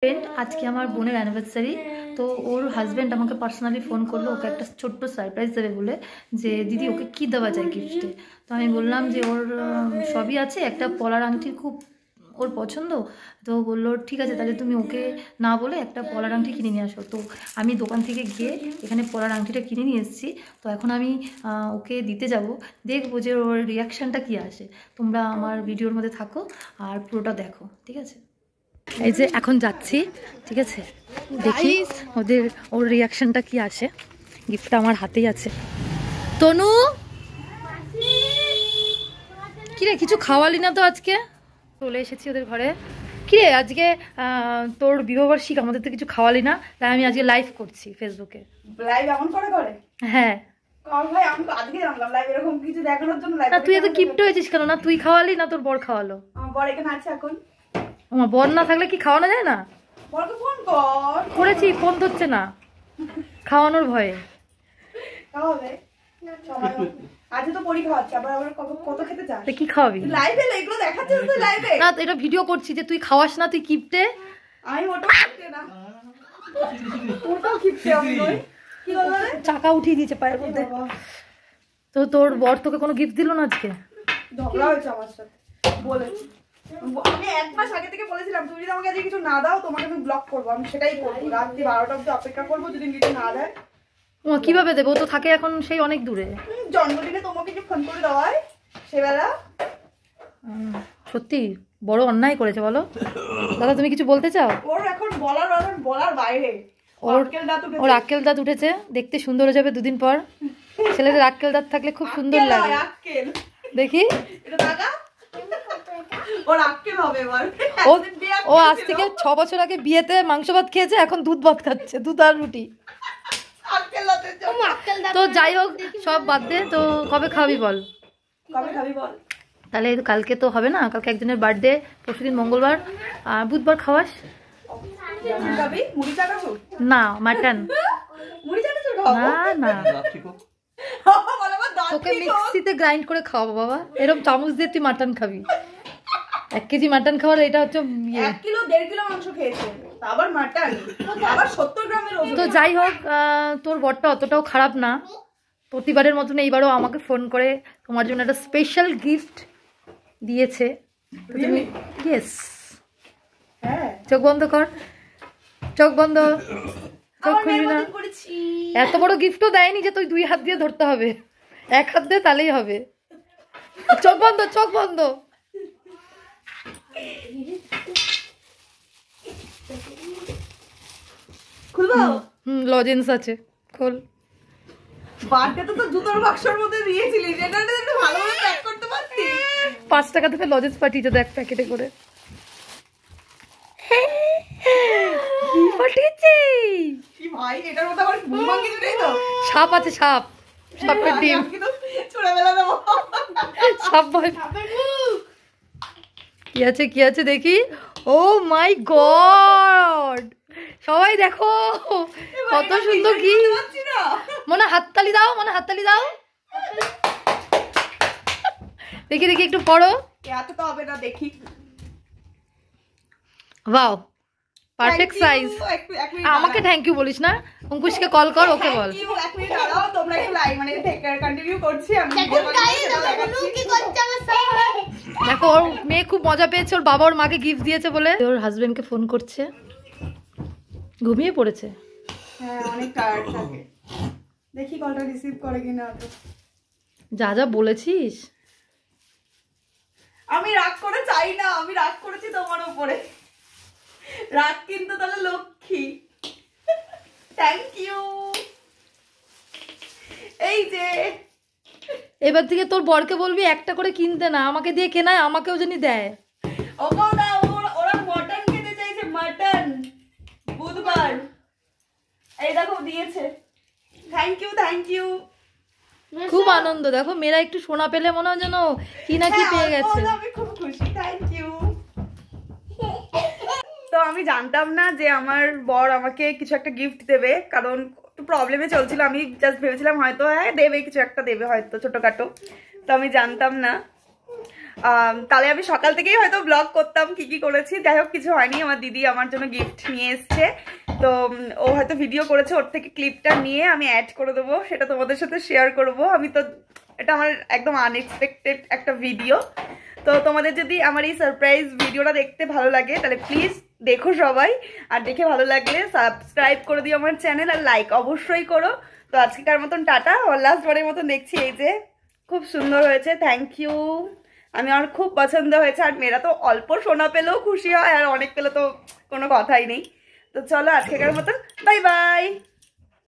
Friend, আজকে আমার বোনের অ্যানিভার্সারি। তো ওর হাজব্যান্ড আমাকে পার্সোনালি ফোন করলো ওকে একটা ছোট্ট সারপ্রাইজ দেবে বলে, যে দিদি ওকে কি দেওয়া যায় গিফটে। তো আমি বললাম যে ওর সবই আছে, একটা পলার আংটি খুব ওর পছন্দ। তো বললো ঠিক আছে, তাহলে তুমি ওকে না বলে একটা পলার আংটি কিনে নিয়ে আসো। তো আমি দোকান থেকে গিয়ে এখানে পলার আংটিটা কিনে নিয়ে এসেছি। তো এখন আমি ওকে দিতে যাব, দেখবো যে ওর রিয়াকশানটা কী আসে। তোমরা আমার ভিডিওর মধ্যে থাকো আর পুরোটা দেখো, ঠিক আছে? এই যে এখন যাচ্ছি, ঠিক আছে, দেখি ওর রিয়াকশনটা কি আসে। গিফটটা আমার হাতেই আছে। তনু, কিরে কিছু খাওয়ালি না তো আজকে? চলে এসেছি ওদের ঘরে। কিরে আজকে তোর বিবাহবার্ষিক, আমাদের তো কিছু খাওয়ালি না, তাই আমি আজকে লাইভ করছি ফেসবুকে। লাইভ এমন করে? হ্যাঁ ভাই, আমি তো আজকে জানলাম লাইভ এরকম কিছু দেখানোর জন্য লাইভ। তুই এত কিপ্ট হয়েছিস কেন? না তুই খাওয়ালি না তোর বর খাওয়ালো? আমার বর এখানে আছে এখন। আমার বর না থাকলে কি খাওয়ানো যায় না? বরকে ফোন কর। করেছি, ফোন ধরছে না, খাওয়ানোর ভয়ে। খাওয়াবে সবাই। আজকে তো পরীক্ষা হচ্ছে, আবার কত খেতে চাস? কি খাওয়াবি? লাইভে এগুলো দেখাচ্ছিস তুই লাইভে? না, এটা ভিডিও করছি যে তুই খাওয়াস না, তুই কিপটে। আমি ওটাও কিপটে না, ওটাও কিপটে আমি নই। কি বলবো রে? চাকা উঠিয়ে দিয়েছে পায়ের মধ্যে। তো তোর বর তোকে কোনো গিফট দিল না আজকে? ঝগড়া হয়েছে আমার সাথে, বলেছি আমি 1 মাস আগে থেকে বলেছিলাম তুমি যদি আমাকে আজকে কিছু না দাও তোমাকে আমি ব্লক করবো। আমি সেটাই করবো, রাত্রি 12টা অবধি অপেক্ষা করবো যদি কিছু না দেয়। ও কিভাবে দেবো? তো থাকে এখন সেই অনেক দূরে। জন্মদিনে তোমাকে যে ফোন করে দেওয়ায় সেবেলা। সত্যি বড় অন্যায় করেছে বলো। দাদা তুমি কিছু বলতে চাও? ওর এখন বলার বাইরে। ওর আক্কেল দাঁত উঠেছে, দেখতে সুন্দর হয়ে যাবে দুদিন পর। ছেলেদের আক্কেল দাঁত থাকলে খুব সুন্দর লাগে। দেখি ও আজ থেকে 6 বছর আগে বিয়েতে মাংস ভাত খেয়েছে, এখন দুধ ভাত খাচ্ছে, দুধ আর রুটি। তো যাই হোক, সব বাদ দে। তো কবে খাবি বল? তাহলে কালকে তো হবে না, কালকে একজনের বার্থডে, পরশুদিন মঙ্গলবার, আর বুধবার খাওয়াস না মাটন? না না, তোকে মিক্সিতে গ্রাইন্ড করে খাওয়াবো বাবা। এরকম চামচ দিয়ে তুই মাটন খাবি? 1 কেজি মাটন খাওয়ার এটা হচ্ছে 1 কিলো 1.5 কিলো মাংস খেয়েছে, আবার মাটন, আবার 70 গ্রামের ওজন। তো যাই হোক, তোর বরটা অতটাও খারাপ না। প্রতিবারের মতন এইবারও আমাকে ফোন করে তোমার জন্য একটা স্পেশাল গিফট দিয়েছে। তুমি ইয়েস, চোখ বন্ধ কর, চোখ বন্ধ, চোখ খুলবি না। এত বড় গিফটও দেয়নি যে তুই 2 হাত দিয়ে ধরতে হবে, 1 হাত দিয়ে তাহলেই হবে। চোখ বন্ধ, চোখ বন্ধ। খুলবো? লজেন্স আছে, খোল। বার্থডেতে তো জুতোর বাক্সের মধ্যে দিয়েছিলি, এটা একটু ভালোভাবে প্যাক করতে পারতি। 5 টাকা থেকে লজেন্স পাঠিয়েছে দেখ, প্যাকেটে করে। কি পাঠিয়েছে? কি ভাই, এটার মধ্যে আবার বুমাং কিছু নেই তো? সাপ আছে, সাপ, সাপের ডিম। ছোটবেলা দেবো সাপ ভয়। কি আছে কি আছে দেখি। ও মাই গড, সবাই দেখো কত সুন্দর গিফট। মনে হাততালি দাও, মনে হাততালি দাও। দেখি দেখি একটু পড়ো। এত তো হবে না, দেখি। Wow, perfect size. আমাকে থ্যাংক ইউ বলিস না, অঙ্কুশকে কল কর, ওকে বল। এক মিনিট দাঁড়াও, তোমরা একটু লাইভ মানে কন্টিনিউ করছি আমি। দেখো ওর মেয়ে খুব মজা পেয়েছে, ওর বাবা ওর মাকে গিফট দিয়েছে বলে। ওর হাজবেন্ডকে ফোন করছে, ঘুমিয়ে পড়েছে। হ্যাঁ, অনেক টায়ার্ড থাকে। দেখি কলটা রিসিভ করে কিনা। যা যা বলেছিস। আমি রাগ করে চাই না, আমি রাগ করেছি তোমার উপরে। রাগ কিন্তু তাহলে লক্ষ্মী। Thank you. এই যে এবার থেকে তোর বরকে বলবি একটা করে কিনতে না, আমাকে দিয়ে কেনায় আমাকেও জানি দেয়। ওরা মটন খেতে চাইছে, মটন বুধবার। এই দেখো দিয়েছে। Thank you, thank you. খুব আনন্দ, দেখো মেয়েরা একটু সোনা পেলে মনে হয় যেন কি না কি পেয়ে গেছে। আমি খুব খুশি, থ্যাংক ইউ। তো আমি জানতাম না যে আমার বর আমাকে কিছু একটা গিফট দেবে, কারণ একটু প্রবলেমে চলছিল। আমি জাস্ট ভেবেছিলাম হয়তো হ্যাঁ দেবে, কিছু একটা দেবে হয়তো ছোটখাটো। তো আমি জানতাম না। তাহলে আমি সকাল থেকেই হয়তো ব্লগ করতাম কি কি করেছি। যাই হোক, কিছু হয়নি। আমার দিদি আমার জন্য গিফট নিয়ে এসছে, তো ও হয়তো ভিডিও করেছে, ওর থেকে ক্লিপটা নিয়ে আমি অ্যাড করে দেবো, সেটা তোমাদের সাথে শেয়ার করব। এটা আমার একদম আনএক্সপেক্টেড একটা ভিডিও। তো তোমাদের যদি আমার এই সারপ্রাইজ ভিডিওটা দেখতে ভালো লাগে তাহলে প্লিজ দেখো সবাই, আর দেখে ভালো লাগলে সাবস্ক্রাইব করে দিও আমার চ্যানেল, আর লাইক অবশ্যই করো। তো আজকেকার মতন টাটা। আর লাস্ট বারের মতন দেখছি, এই যে খুব সুন্দর হয়েছে, থ্যাংক ইউ। আমার খুব পছন্দ হয়েছে। আর মেয়েরা তো অল্প সোনা পেলেও খুশি হয়, আর অনেক পেলে তো কোনো কথাই নেই। তো চলো আজকেকার মতন বাই বাই।